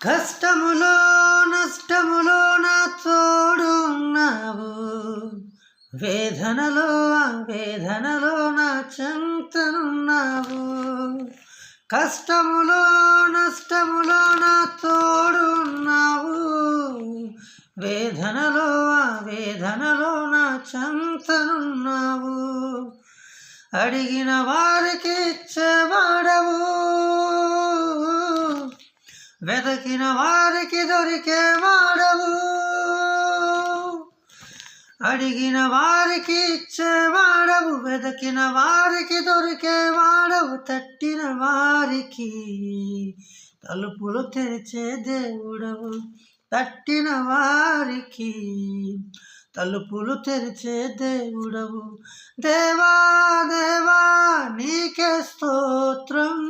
కష్టములో నష్టములో నా తోడున్నావు, వేదనలో వేదనలో నా చెంతనున్నావు. కష్టములో నష్టములో నా తోడున్నావు, వేదనలో వేదనలో నా చెంతనున్నావు. అడిగిన వారికి ఇచ్చేవాడవు, వెదకిన వారికి దొరికేవాడవు. అడిగిన వారికి ఇచ్చేవాడవు, వెదకిన వారికి దొరికేవాడవు. తట్టిన వారికి తలుపులు తెరిచే దేవుడవు, తట్టిన వారికి తలుపులు తెరిచే దేవుడవు. దేవా దేవా నీకే స్తోత్రం.